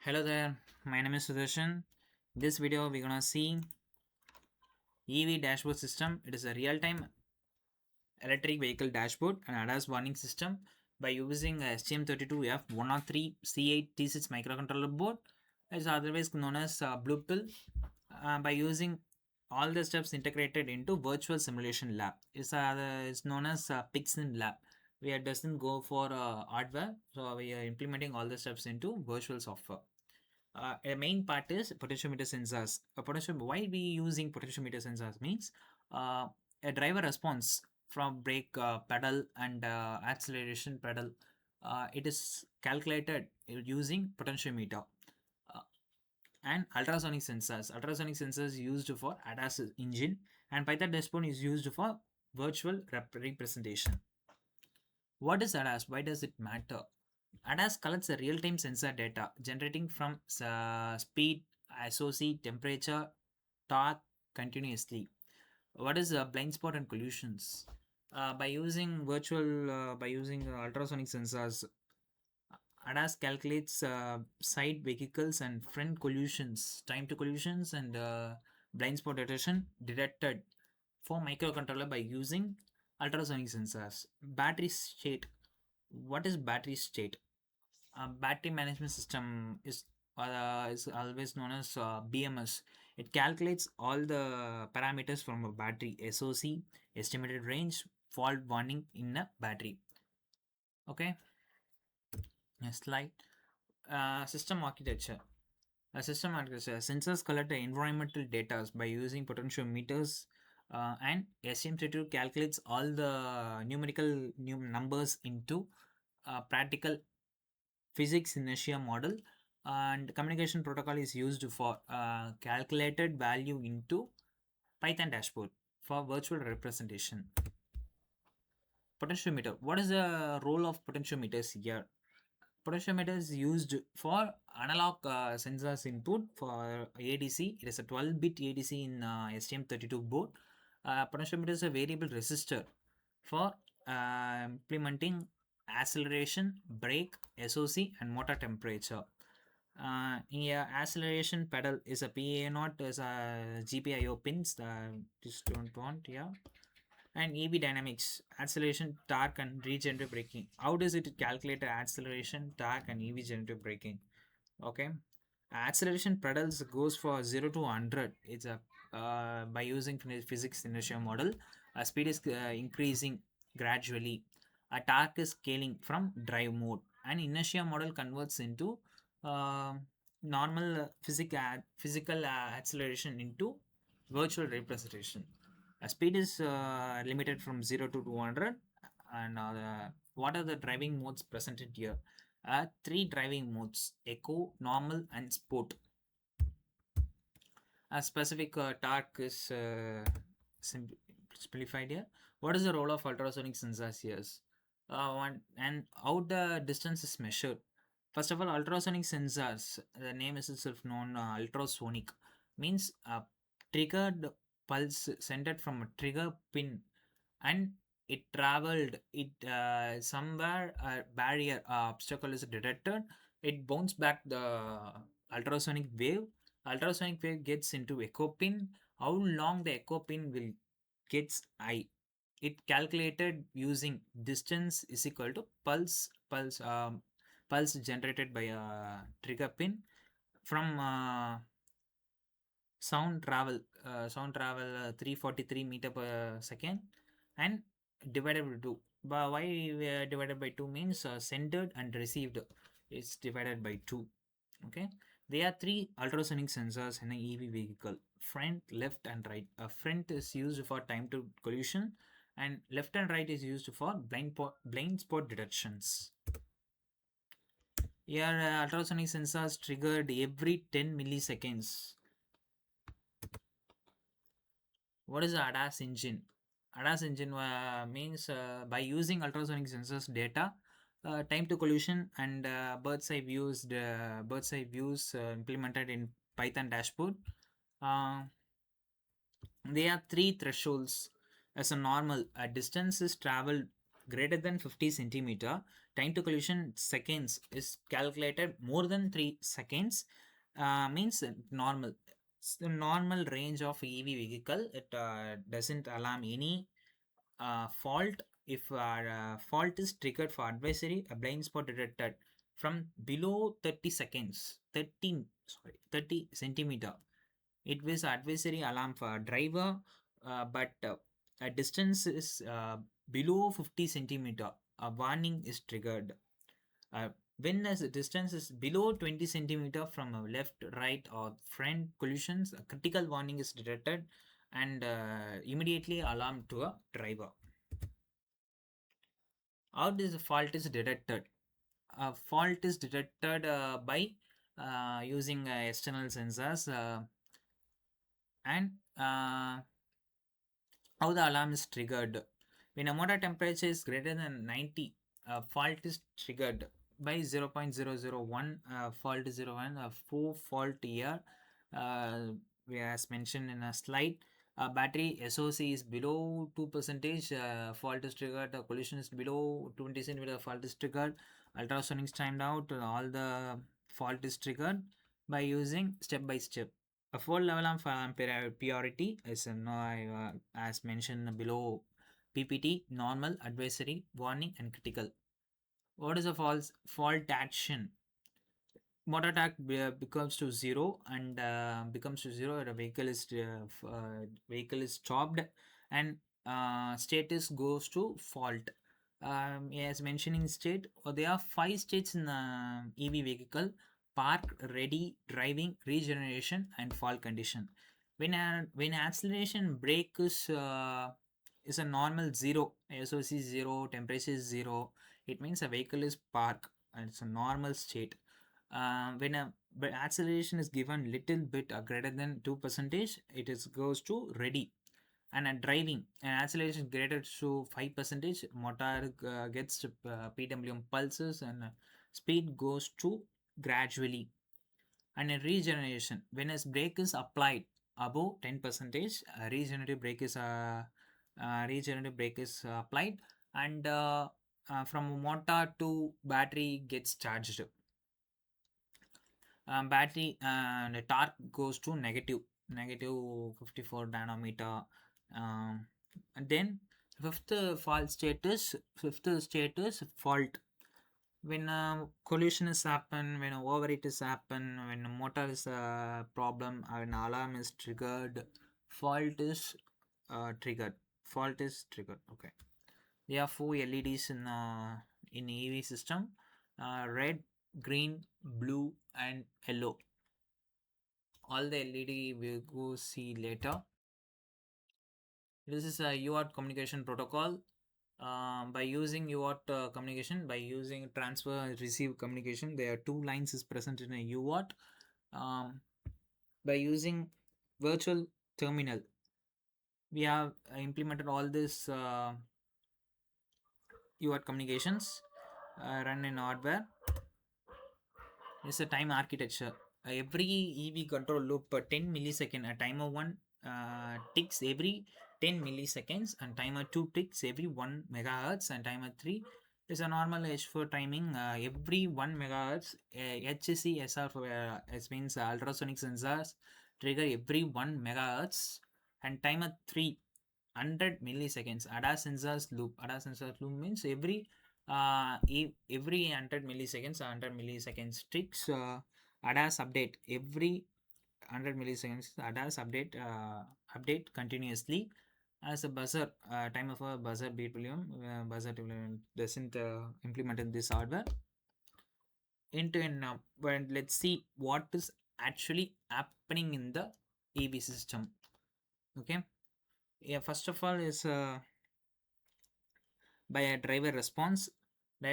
Hello there, my name is Sudarshan. In this video, we're gonna see EV dashboard system. It is a real-time electric vehicle dashboard and ADAS warning system by using a STM32F103 C8 T6 microcontroller board. It's otherwise known as Blue Pill. By using all the steps integrated into virtual simulation lab. It's known as PICSimLab. We doesn't go for hardware, so we are implementing all the steps into virtual software. A main part is potentiometer sensors. Why we using potentiometer sensors means a driver response from brake pedal and acceleration pedal. It is calculated using potentiometer and ultrasonic sensors. Ultrasonic sensors used for ADAS engine, and Python dashboard is used for virtual representation. What is ADAS? Why does it matter? ADAS collects the real-time sensor data generating from speed, SOC, temperature, torque continuously. What is blind spot and collisions? By using ultrasonic sensors, ADAS calculates side vehicles and front collisions, time to collisions, and blind spot detection detected for microcontroller by using ultrasonic sensors. Battery state. What is battery state? Battery management system is always known as BMS. It calculates all the parameters from a battery: SOC, estimated range, fault warning in a battery. Okay, next slide. System architecture. System architecture. Sensors collect the environmental data by using potentiometers, and STM32 calculates all the numerical numbers into practical physics inertia model, and communication protocol is used for calculated value into Python dashboard for virtual representation. Potentiometer. What is the role of potentiometers here? Potentiometer is used for analog sensors input for ADC. It is a 12-bit ADC in STM32 board. Potentiometer is a variable resistor for implementing acceleration, brake, SOC, and motor temperature. Yeah, acceleration pedal is a PA0 is a GPIO pins. Just don't want, yeah. And EV dynamics, acceleration, torque, and regenerative braking. How does it calculate the acceleration, torque, and EV generative braking? Okay, acceleration pedals goes for 0 to 100. It's a by using physics inertia model. Speed is increasing gradually. A torque is scaling from drive mode, and inertia model converts into uh, normal physical acceleration into virtual representation. Speed is limited from 0 to 200. And what are the driving modes presented here? Three driving modes: eco, normal, and sport. A specific torque is simplified here. What is the role of ultrasonic sensors here? And how the distance is measured. First of all, ultrasonic sensors, the name is itself known ultrasonic, means a triggered pulse centered from a trigger pin, and it traveled it somewhere a barrier obstacle is detected. It bounces back the ultrasonic wave. Ultrasonic wave gets into echo pin. How long the echo pin will gets high, it calculated using distance is equal to pulse generated by a trigger pin from sound travel 343 meter per second, and divided by 2. But why divided by 2 means centered and received is divided by 2. Okay, there are three ultrasonic sensors in an EV vehicle: front, left, and right. Front is used for time to collision, and left and right is used for blind spot detections. Here, ultrasonic sensors triggered every 10 milliseconds. What is the ADAS engine? ADAS engine means by using ultrasonic sensors data, time to collision, and bird's eye views implemented in Python dashboard. Uh, there are three thresholds. As a normal, a distance is traveled greater than 50 centimeter, time to collision seconds is calculated more than 3 seconds, means normal. It's the normal range of EV vehicle. It doesn't alarm any fault. If fault is triggered for advisory, a blind spot detected from below 30 seconds, 30 centimeter. It was advisory alarm for driver, but a distance is below 50 centimeter. A warning is triggered. Uh, when the distance is below 20 centimeter from a left, right, or front collisions, a critical warning is detected and immediately alarm to a driver. How this fault is detected? A fault is detected by using external sensors, and how the alarm is triggered. When a motor temperature is greater than 90, fault is triggered by 0.001, fault 01, 4 fault year. Uh, as mentioned in a slide, battery SOC is below 2%, fault is triggered, collision is below 20 centimeter, fault is triggered, ultrasonic is timed out, all the fault is triggered by using step by step. A full level of priority is as mentioned below PPT, normal, advisory, warning, and critical. What is a false fault action? Motor attack becomes to zero and becomes to zero. The vehicle is stopped and status goes to fault. As mentioning state, there are 5 states in the EV vehicle: park, ready, driving, regeneration, and fault condition. When acceleration brake is a normal zero, SOC zero, temperature is zero, it means a vehicle is park and it's a normal state. When a acceleration is given little bit greater than 2%, it is goes to ready. And at driving, an acceleration greater to 5%, motor gets PWM pulses and speed goes to gradually. And a regeneration, when a brake is applied above 10%, regenerative brake is applied, and from motor to battery gets charged. Battery and torque goes to negative 54 nanometer. And then fifth state is fault. When collision is happen, when overheat is happen, when motor is a problem, when alarm is triggered, fault is triggered. Okay. There are 4 LEDs in EV system: red, green, blue, and yellow. All the LED we'll go see later. This is a UART communication protocol. By using UART communication, by using transfer receive communication, there are 2 lines is present in a UART. By using virtual terminal, we have implemented all this UART communications run in hardware. It's a time architecture. Every EV control loop per 10 millisecond. A timer 1 ticks every 10 milliseconds, and timer 2 ticks every 1 megahertz, and timer 3 is a normal H4 timing every 1 megahertz. HC SR for it means ultrasonic sensors trigger every 1 megahertz, and timer 3 100 milliseconds. ADAS sensors loop. ADAS sensor loop means every 100 milliseconds, 100 milliseconds ticks. ADAS update every 100 milliseconds. ADAS update continuously. As a buzzer, timer for buzzer beat volume. Buzzer doesn't implement in this hardware. Into and now, but let's see what is actually happening in the EV system. Okay. Yeah. First of all, is by a driver response by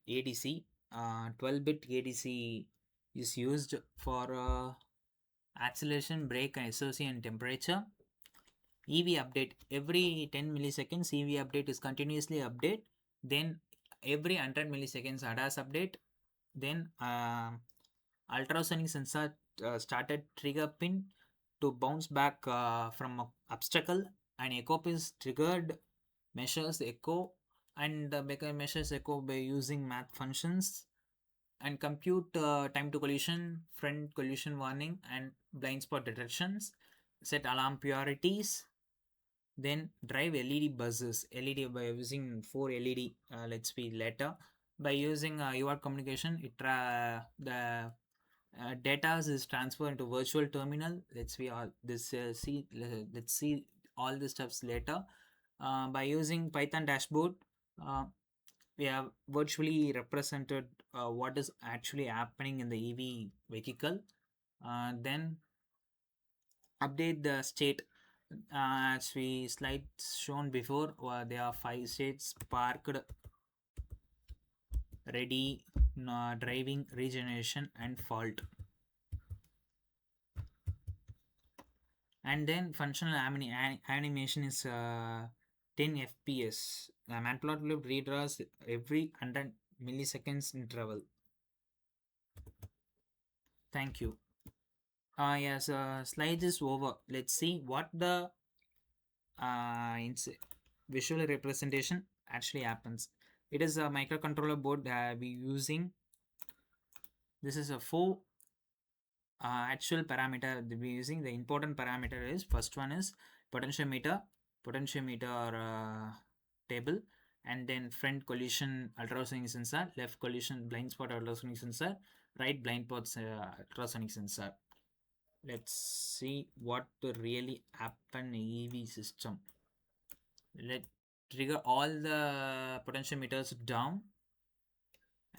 ADC. 12-bit ADC is used for acceleration, brake, and SOC and temperature. EV update every 10 milliseconds. EV update is continuously update. Then every 100 milliseconds ADAS update. Then ultrasonic sensor started trigger pin to bounce back from obstacle, and echo pin is triggered, measures echo, and Becker measures echo by using math functions and compute time to collision, front collision warning, and blind spot detections, set alarm priorities, then drive LED buzzers. LED by using 4 LED. Let's be later. By using UART communication, the data is transferred into virtual terminal. Let's see all this. Let's see all the steps later. By using Python dashboard, uh, we have virtually represented what is actually happening in the EV vehicle. Then update the state as we slides shown before. There are 5 states: parked, ready, driving, regeneration, and fault. And then functional animation is 10 fps. The matplotlib redraws every 100 milliseconds interval. Thank you. Yes, slides is over. Let's see what the visual representation actually happens. It is a microcontroller board we using. This is a 4 actual parameter we're using. The important parameter is, first one is potentiometer table, and then front collision ultrasonic sensor, left collision blind spot ultrasonic sensor, right blind spot ultrasonic sensor. Let's see what really happen in EV system. Let trigger all the potentiometers down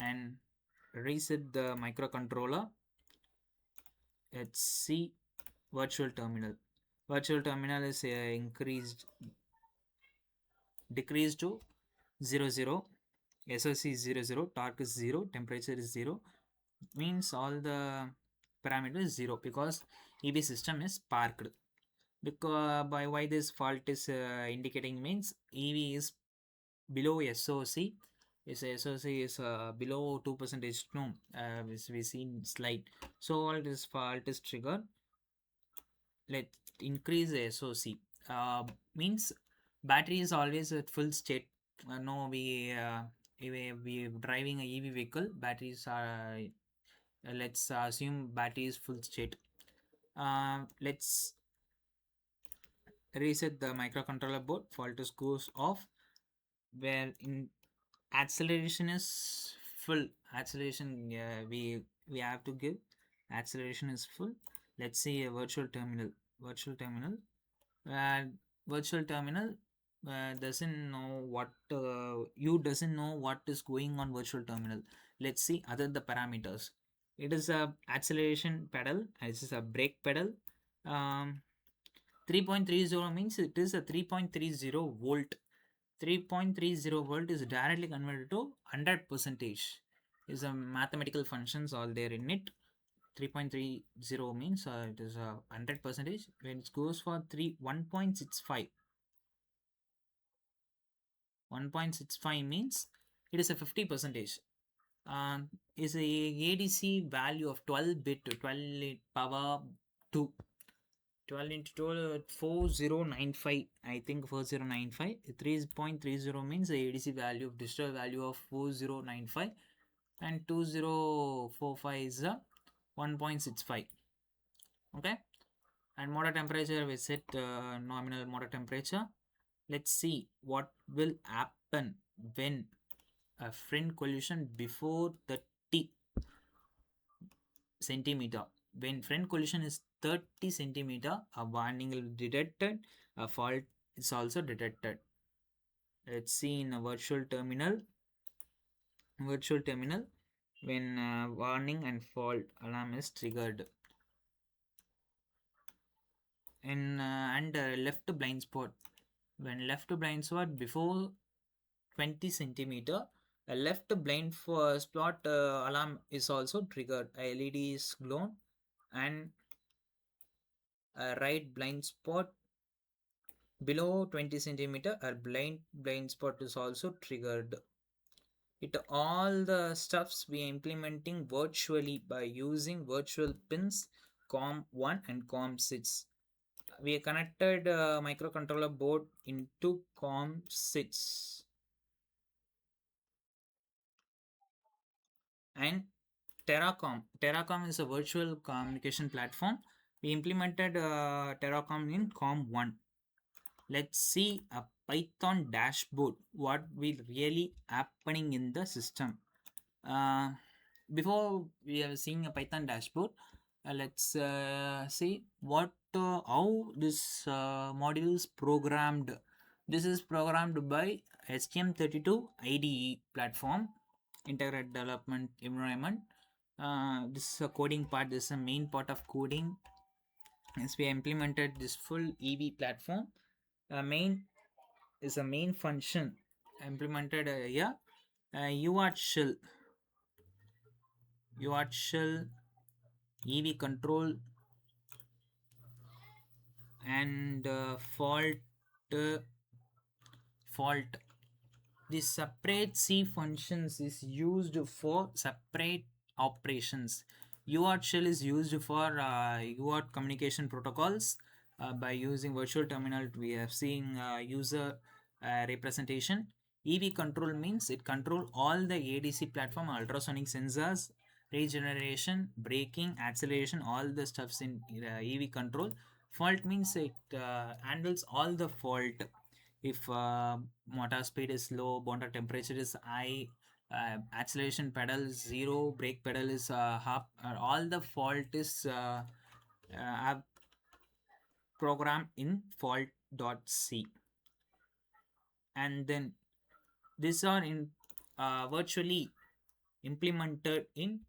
and reset the microcontroller. Let's see virtual terminal. Virtual terminal is decreased to 0, SOC is 0, torque is 0, temperature is 0. Means all the parameters is 0 because EV system is parked. Because by why this fault is indicating means EV is below SOC. Is SOC is below 2%, no, as we seen slide. So all this fault is triggered. Let's increase the SOC. Means battery is always at full state. No, we driving a EV vehicle. Batteries are. Let's assume battery is full state. Let's reset the microcontroller board. Fault goes off. Where in acceleration is full. Acceleration we have to give. Acceleration is full. Let's see a virtual terminal. Virtual terminal. uh, Virtual terminal doesn't know what you doesn't know what is going on virtual terminal. Let's see other the parameters. It is a acceleration pedal. This is a brake pedal. 3.30 means it is a 3.30 volt. 3.30 volt is directly converted to 100 percentage. Is a mathematical functions all there in it. 3.30 means it is a 100 percentage. When it goes for 1.65, 1.65 means it is a 50 percentage. Is a ADC value of 12 bit to 12 power 2. 12 into 12, 4095. I think 4095. 3.30 means the ADC value of digital value of 4095, and 2045 is a 1.65. Okay. And motor temperature, we set nominal motor temperature. Let's see what will happen when a front collision before 30 centimeter. When front collision is 30 centimeter, a warning will be detected, a fault is also detected. Let's see in a virtual terminal. Virtual terminal, when warning and fault alarm is triggered. And left blind spot. When left blind spot before 20 centimeter, a left blind spot alarm is also triggered. A LED is glown, and a right blind spot below 20 centimeter, a blind spot is also triggered. It all the stuffs we are implementing virtually by using virtual pins COM1 and COM6. We connected microcontroller board into COM6. and Terracom. Terracom is a virtual communication platform. We implemented Terracom in Com1. Let's see a Python dashboard. What will really happening in the system? Uh, Before we are seeing a Python dashboard, let's see what how this module is programmed. This is programmed by STM32 IDE platform, Integrated Development Environment. This is a coding part. This is a main part of coding. As we implemented this full EV platform, main is a main function implemented here. UART shell, UART shell, EV control, and uh, fault. The separate C functions is used for separate operations. UART shell is used for UART communication protocols. By using virtual terminal, we are seeing user representation. EV control means it control all the ADC platform, ultrasonic sensors, regeneration, braking, acceleration, all the stuffs in EV control. Fault means it handles all the fault. If motor speed is low, motor temperature is high, acceleration pedal is zero, brake pedal is half, all the fault is have programmed in fault.c. And then these are in virtually implemented in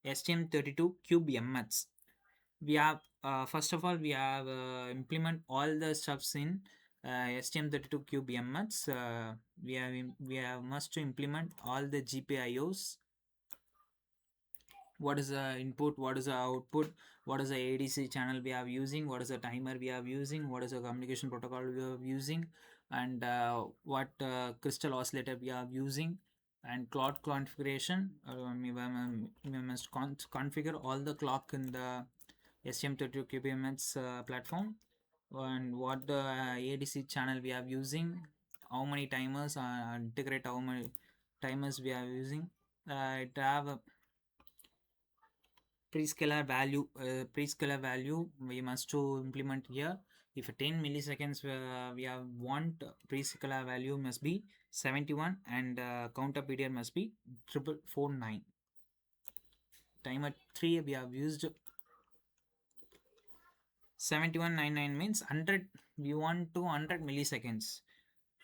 STM32 CubeMX. We have first of all we have implement all the stuffs in STM32 CubeMX. We have must to implement all the GPIOs. What is the input, what is the output, what is the ADC channel we are using, what is the timer we are using, what is the communication protocol we are using, and what crystal oscillator we are using, and clock configuration. We must configure all the clock in the STM32 QPMX platform, and what the ADC channel we are using, how many timers, integrate how many timers we are using. It have a prescaler value we must to implement here. If 10 milliseconds we have want prescaler value must be 71, and counter period must be 4449. Timer 3 we have used 7199 means 100, we want to 100 milliseconds,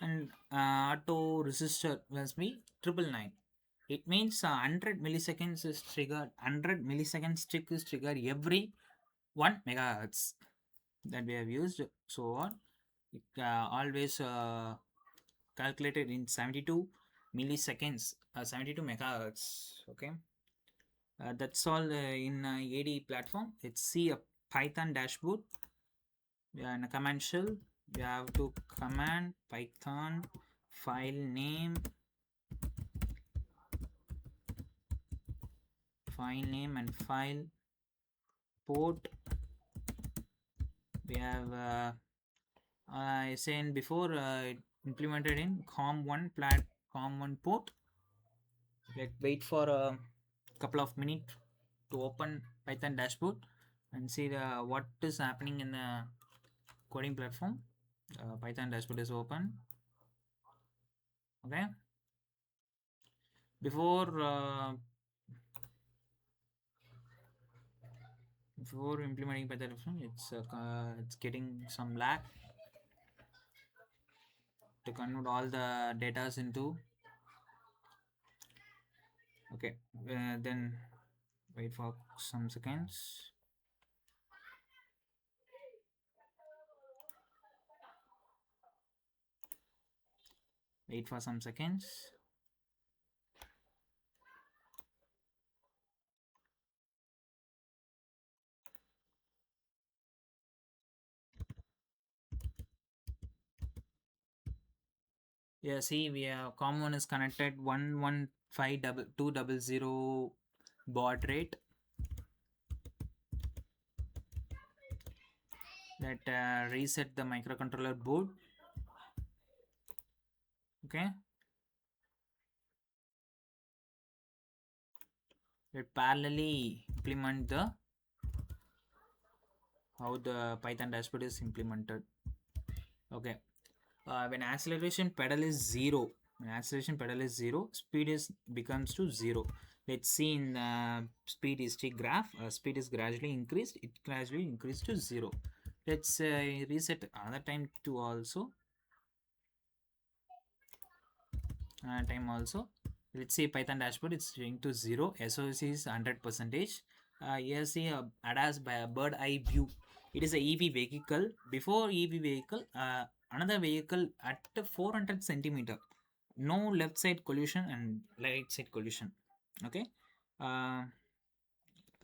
and auto resistor must be 999. It means 100 milliseconds is triggered, 100 milliseconds tick is triggered every 1 megahertz that we have used. So on, it always calculated in 72 milliseconds, 72 megahertz. Okay, that's all in AD platform. Let's see a Python dashboard. In a command shell, we have to command Python file name, and file port. We have I said before implemented in COM1 COM1 port. Let's wait for a couple of minutes to open Python dashboard and see what is happening in the coding platform. Python dashboard is open. Okay, before implementing Python dashboard, it's getting some lag to convert all the data into. Okay, then wait for some seconds. Wait for some seconds. Yeah, see, we have COM1 is connected 115.200 baud rate. That reset the microcontroller board. Okay. It parallelly implement the how the Python dashboard is implemented. Okay. When acceleration pedal is zero, speed is becomes to zero. Let's see in speed history graph. Speed is gradually increased. It gradually increased to zero. Let's reset another time to also time also. Let's see Python dashboard. It's going to zero. SOC is 100%. Here see ADAS by a bird eye view. It is a EV vehicle. Before EV vehicle, another vehicle at 400 centimeter. No left side collision and right side collision. Okay. Uh,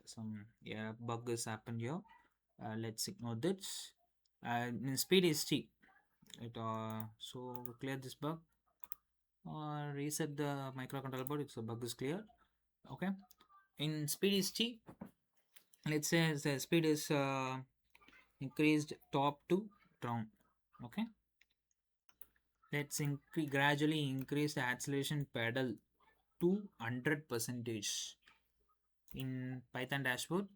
some bug has happened here. Let's ignore this. Speed is T. So clear this bug. Reset the microcontroller board if the bug is clear. Okay. In speed is T. Let's say the speed is increased top to down. Okay. Let's gradually increase the acceleration pedal to 100% in Python dashboard.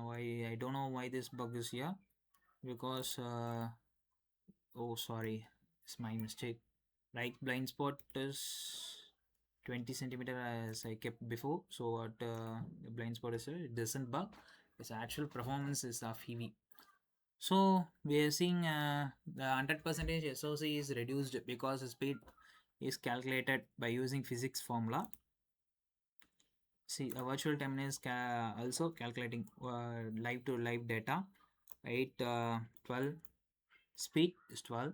Why I don't know why this bug is here, because oh sorry, it's my mistake. Right blind spot is 20 centimeter as I kept before. So what the blind spot is it doesn't bug. Its actual performance is of EV. So we are seeing the 100% SOC is reduced because the speed is calculated by using physics formula. See, a virtual terminal is also calculating live to live data. 8 12 speed is 12,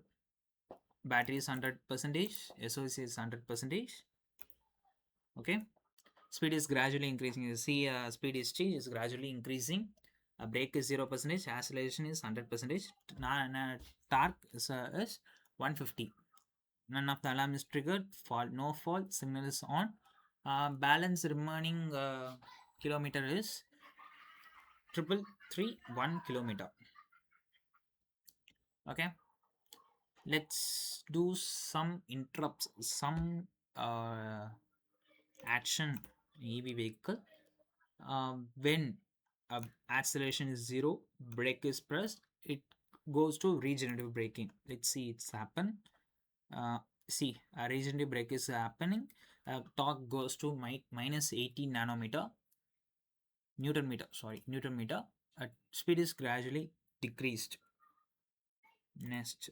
battery is 100%, SOC is 100%. Okay, speed is gradually increasing. You see speed is T is gradually increasing. Brake is 0%, acceleration is 100%. Torque is 150. None of the alarm is triggered. No fault, signal is on. Balance remaining kilometer is 331 kilometer. Okay, let's do some interrupts, some action EV vehicle. When acceleration is zero, brake is pressed, it goes to regenerative braking. Let's see it's happen. See, regenerative brake is happening. Torque goes to minus 80 nanometer Newton meter. Newton meter. Speed is gradually decreased. Next,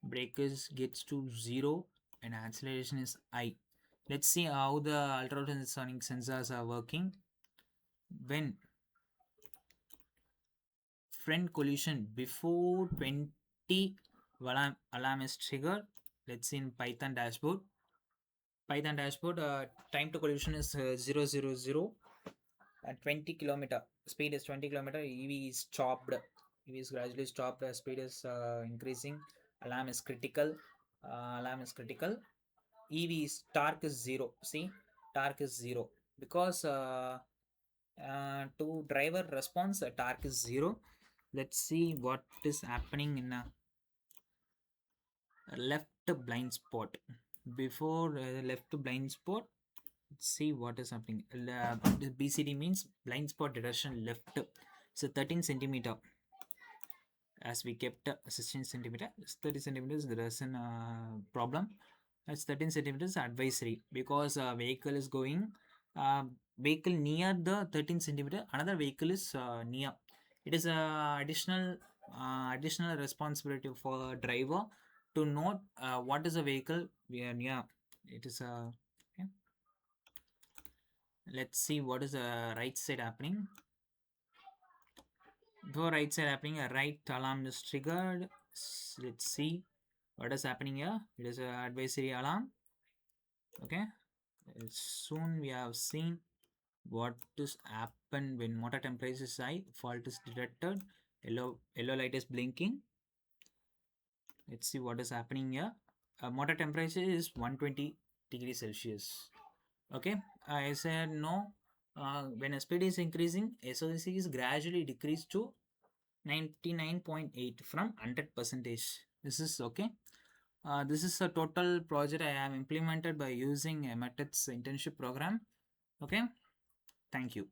brake gets to zero and acceleration is I. Let's see how the ultrasonic sensors are working. When front collision before 20 alarm is triggered, let's see in Python dashboard. Time to collision is 000 at 20 kilometer. Speed is 20 kilometer. EV is stopped. EV is gradually stopped. Speed is increasing. Alarm is critical. EV is torque is zero. See, torque is zero because to driver response torque is zero. Let's see what is happening in a left blind spot. Before left blind spot, let's see what is happening. BCD means blind spot direction left. So 13 centimeter. As we kept 16 centimeter, 30 centimeters there is a problem. It's 13 centimeters advisory because vehicle is going vehicle near the 13 centimeter, another vehicle is near. It is additional responsibility for driver to note what is the vehicle we are near. It is okay. Let's see what is the right side happening. Before right side happening, a right alarm is triggered. Let's see what is happening here. It is an advisory alarm. Okay, soon we have seen what is happen when motor temperature is high. Fault is detected. Yellow light is blinking. Let's see what is happening here. Motor temperature is 120 degrees Celsius. Okay, I said no. When a speed is increasing, SOC is gradually decreased to 99.8 from 100%. This is okay. This is a total project I have implemented by using a methods internship program. Okay, thank you.